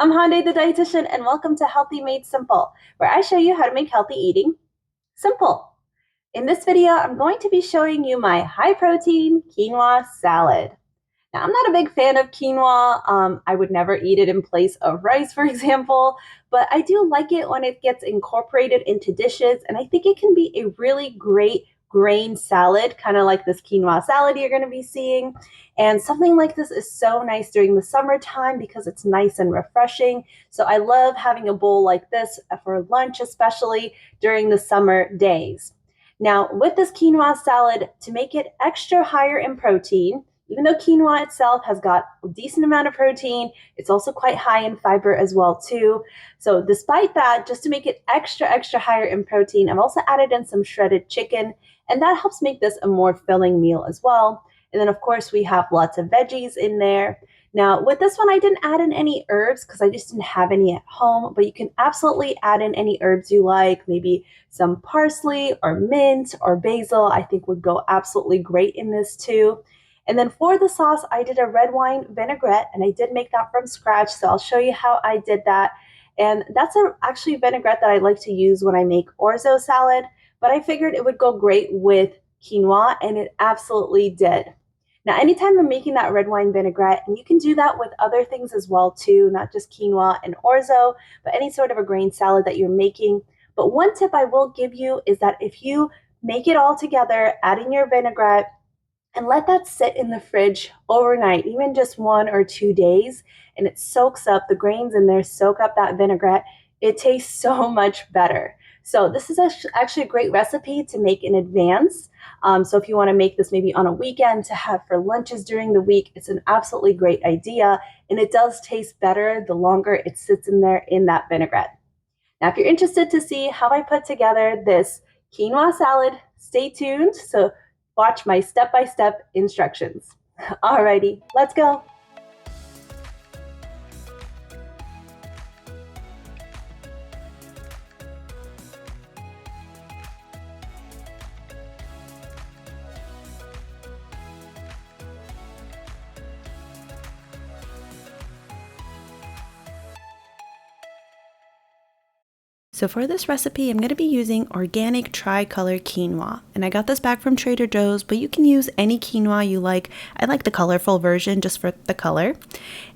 I'm Hyundai the Dietitian, and welcome to Healthy Made Simple, where I show you how to make healthy eating simple. In this video, I'm going to be showing you my high-protein quinoa salad. Now, I'm not a big fan of quinoa. I would never eat it in place of rice, for example, but I do like it when it gets incorporated into dishes, and I think it can be a really great grain salad, kind of like this quinoa salad you're going to be seeing. And something like this is so nice during the summertime because it's nice and refreshing. So I love having a bowl like this for lunch, especially during the summer days. Now, with this quinoa salad, to make it extra higher in protein, even though quinoa itself has got a decent amount of protein, it's also quite high in fiber as well too. So despite that, just to make it extra higher in protein, I've also added in some shredded chicken, and that helps make this a more filling meal as well. And then of course we have lots of veggies in there. Now with this one, I didn't add in any herbs because I just didn't have any at home, but you can absolutely add in any herbs you like, maybe some parsley or mint or basil, I think would go absolutely great in this too. And then for the sauce, I did a red wine vinaigrette, and I did make that from scratch, so I'll show you how I did that. And that's actually vinaigrette that I like to use when I make orzo salad, but I figured it would go great with quinoa, and it absolutely did. Now, anytime I'm making that red wine vinaigrette, and you can do that with other things as well too, not just quinoa and orzo, but any sort of a grain salad that you're making. But one tip I will give you is that if you make it all together, add in your vinaigrette, and let that sit in the fridge overnight, even just 1 or 2 days, and it soaks up, the grains in there soak up that vinaigrette. It tastes so much better. So this is actually a great recipe to make in advance. So if you want to make this maybe on a weekend to have for lunches during the week, it's an absolutely great idea, and it does taste better the longer it sits in there in that vinaigrette. Now, if you're interested to see how I put together this quinoa salad, stay tuned. So watch my step-by-step instructions. Alrighty, let's go. So for this recipe, I'm going to be using organic tricolor quinoa. And I got this back from Trader Joe's, but you can use any quinoa you like. I like the colorful version just for the color.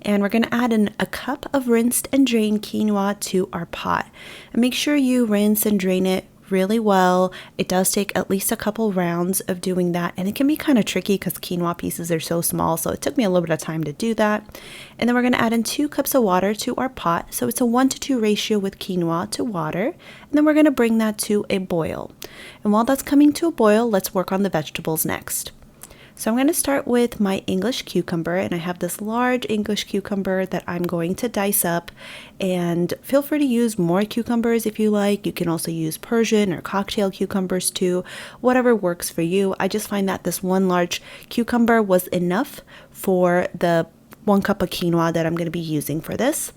And we're going to add in a cup of rinsed and drained quinoa to our pot. And make sure you rinse and drain it really well. It does take at least a couple rounds of doing that, and it can be kind of tricky because quinoa pieces are so small, so it took me a little bit of time to do that. And then we're going to add in 2 cups of water to our pot, so it's a 1-to-2 ratio with quinoa to water, and then we're going to bring that to a boil. And while that's coming to a boil, let's work on the vegetables next. So I'm going to start with my English cucumber, and I have this large English cucumber that I'm going to dice up, and feel free to use more cucumbers if you like. You can also use Persian or cocktail cucumbers too, whatever works for you. I just find that this one large cucumber was enough for the 1 cup of quinoa that I'm going to be using for this.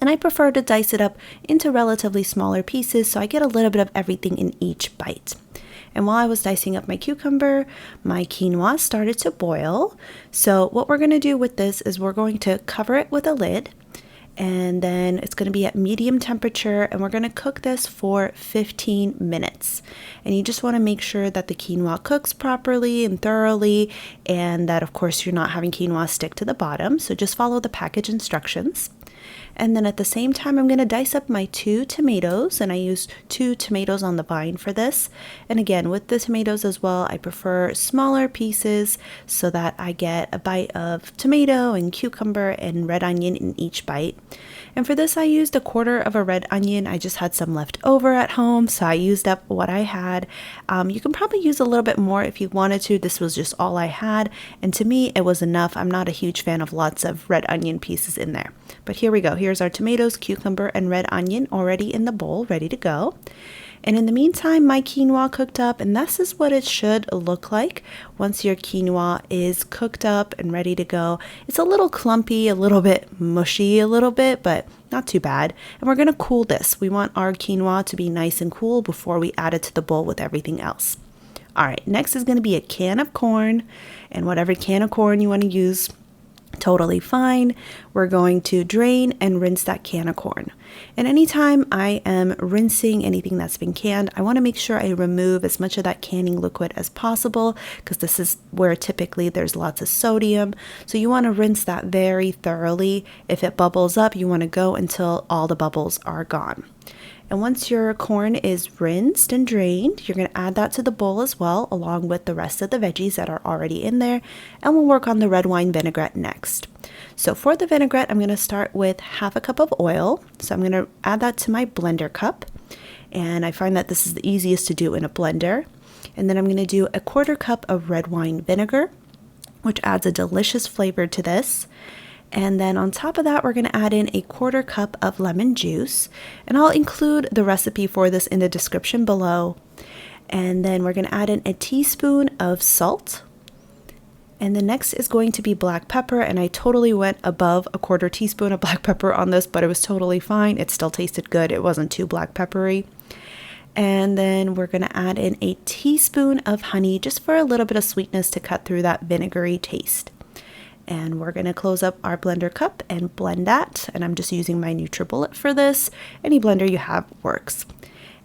And I prefer to dice it up into relatively smaller pieces so I get a little bit of everything in each bite. And while I was dicing up my cucumber, my quinoa started to boil. So what we're going to do with this is we're going to cover it with a lid, and then it's going to be at medium temperature, and we're going to cook this for 15 minutes. And you just want to make sure that the quinoa cooks properly and thoroughly, and that of course you're not having quinoa stick to the bottom. So just follow the package instructions. And then at the same time, I'm going to dice up my 2 tomatoes, and I used 2 tomatoes on the vine for this. And again, with the tomatoes as well, I prefer smaller pieces so that I get a bite of tomato and cucumber and red onion in each bite. And for this, I used 1/4 of a red onion. I just had some left over at home, so I used up what I had. You can probably use a little bit more if you wanted to. This was just all I had, and to me, it was enough. I'm not a huge fan of lots of red onion pieces in there. But here we go. Here's our tomatoes, cucumber, and red onion already in the bowl, ready to go. And in the meantime, my quinoa cooked up, and this is what it should look like once your quinoa is cooked up and ready to go. It's a little clumpy, a little bit mushy a little bit, but not too bad. And we're going to cool this. We want our quinoa to be nice and cool before we add it to the bowl with everything else. All right, next is going to be a can of corn, and whatever can of corn you want to use. Totally fine. We're going to drain and rinse that can of corn. And anytime I am rinsing anything that's been canned, I want to make sure I remove as much of that canning liquid as possible, because this is where typically there's lots of sodium. So you want to rinse that very thoroughly. If it bubbles up, you want to go until all the bubbles are gone. And once your corn is rinsed and drained, you're going to add that to the bowl as well, along with the rest of the veggies that are already in there. And we'll work on the red wine vinaigrette next. So for the vinaigrette, I'm going to start with half a cup of oil. So I'm going to add that to my blender cup. And I find that this is the easiest to do in a blender. And then I'm going to do a 1/4 cup of red wine vinegar, which adds a delicious flavor to this. And then on top of that, we're going to add in a 1/4 cup of lemon juice. And I'll include the recipe for this in the description below. And then we're going to add in a teaspoon of salt. And the next is going to be black pepper. And I totally went above a 1/4 teaspoon of black pepper on this, but it was totally fine. It still tasted good. It wasn't too black peppery. And then we're going to add in a teaspoon of honey, just for a little bit of sweetness to cut through that vinegary taste. And we're going to close up our blender cup and blend that. And I'm just using my NutriBullet for this. Any blender you have works.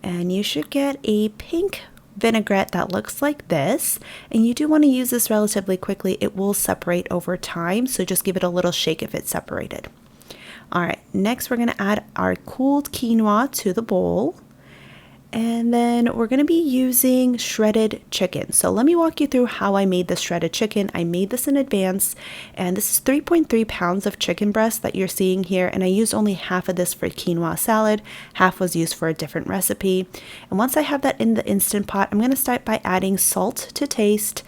And you should get a pink vinaigrette that looks like this. And you do want to use this relatively quickly. It will separate over time, so just give it a little shake if it's separated. All right, next we're going to add our cooled quinoa to the bowl. And then we're going to be using shredded chicken. So let me walk you through how I made this shredded chicken. I made this in advance, and this is 3.3 pounds of chicken breast that you're seeing here. And I used only half of this for quinoa salad. Half was used for a different recipe. And once I have that in the Instant Pot, I'm going to start by adding salt to taste.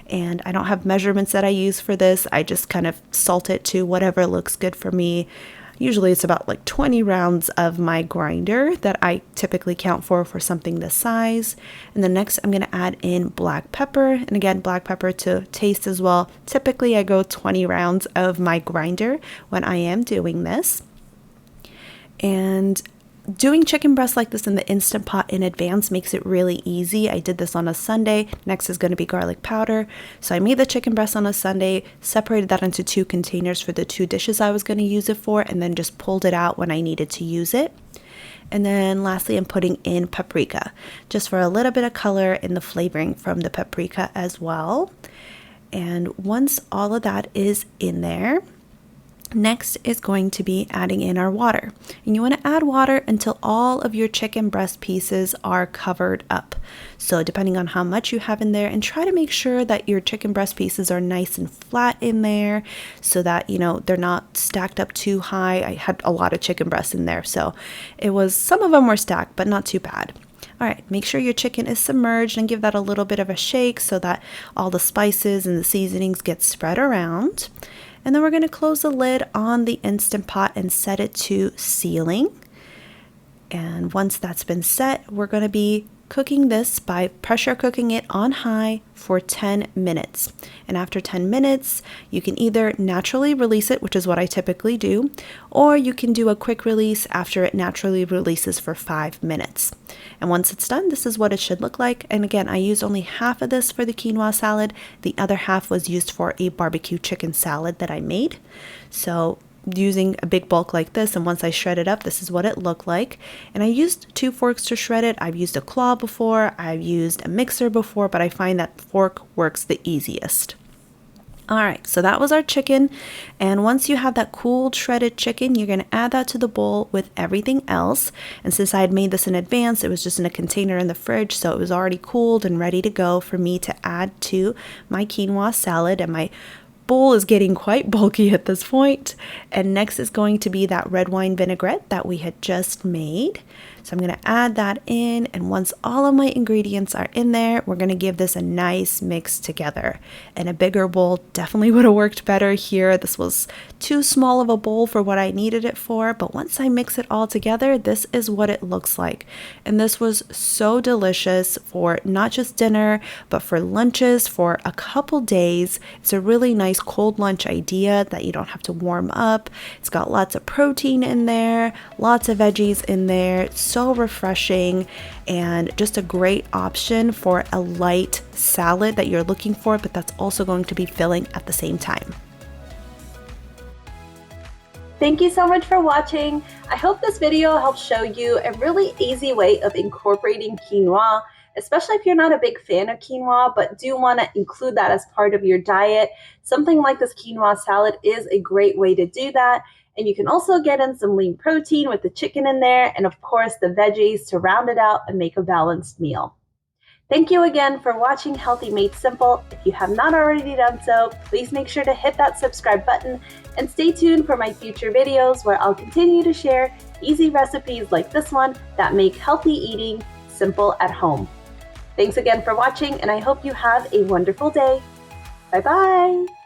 And I don't have measurements that I use for this. I just kind of salt it to whatever looks good for me. Usually it's about like 20 rounds of my grinder that I typically count for something this size. And then next I'm going to add in black pepper, and again black pepper to taste as well. Typically I go 20 rounds of my grinder when I am doing this. And doing chicken breast like this in the Instant Pot in advance makes it really easy. I did this on a Sunday. Next is going to be garlic powder. So I made the chicken breast on a Sunday, separated that into 2 containers for the 2 dishes I was going to use it for, and then just pulled it out when I needed to use it. And then lastly, I'm putting in paprika, just for a little bit of color in the flavoring from the paprika as well. And once all of that is in there, next is going to be adding in our water. And you want to add water until all of your chicken breast pieces are covered up. So depending on how much you have in there, and try to make sure that your chicken breast pieces are nice and flat in there so that, you know, they're not stacked up too high. I had a lot of chicken breasts in there, so some of them were stacked, but not too bad. All right, make sure your chicken is submerged and give that a little bit of a shake so that all the spices and the seasonings get spread around. And then we're going to close the lid on the Instant Pot and set it to sealing. And once that's been set, we're going to be cooking this by pressure cooking it on high for 10 minutes. And after 10 minutes, you can either naturally release it, which is what I typically do, or you can do a quick release after it naturally releases for 5 minutes. And once it's done, this is what it should look like. And again, I used only half of this for the quinoa salad. The other half was used for a barbecue chicken salad that I made. So using a big bulk like this, and once I shred it up, this is what it looked like. And I used 2 forks to shred it. I've used a claw before, I've used a mixer before, but I find that fork works the easiest. All right, so that was our chicken. And once you have that cooled shredded chicken, you're going to add that to the bowl with everything else. And since I had made this in advance, it was just in a container in the fridge, so it was already cooled and ready to go for me to add to my quinoa salad. And my bowl is getting quite bulky at this point. And next is going to be that red wine vinaigrette that we had just made. So I'm going to add that in, and once all of my ingredients are in there, we're going to give this a nice mix together. And a bigger bowl definitely would have worked better here. This was too small of a bowl for what I needed it for, but once I mix it all together, this is what it looks like. And this was so delicious for not just dinner, but for lunches for a couple days. It's a really nice cold lunch idea that you don't have to warm up. It's got lots of protein in there, lots of veggies in there. It's so refreshing, and just a great option for a light salad that you're looking for, but that's also going to be filling at the same time. Thank you so much for watching. I hope this video helps show you a really easy way of incorporating quinoa, especially if you're not a big fan of quinoa, but do want to include that as part of your diet. Something like this quinoa salad is a great way to do that. And you can also get in some lean protein with the chicken in there, and of course the veggies to round it out and make a balanced meal. Thank you again for watching Healthy Made Simple. If you have not already done so, please make sure to hit that subscribe button and stay tuned for my future videos where I'll continue to share easy recipes like this one that make healthy eating simple at home. Thanks again for watching, and I hope you have a wonderful day. Bye-bye.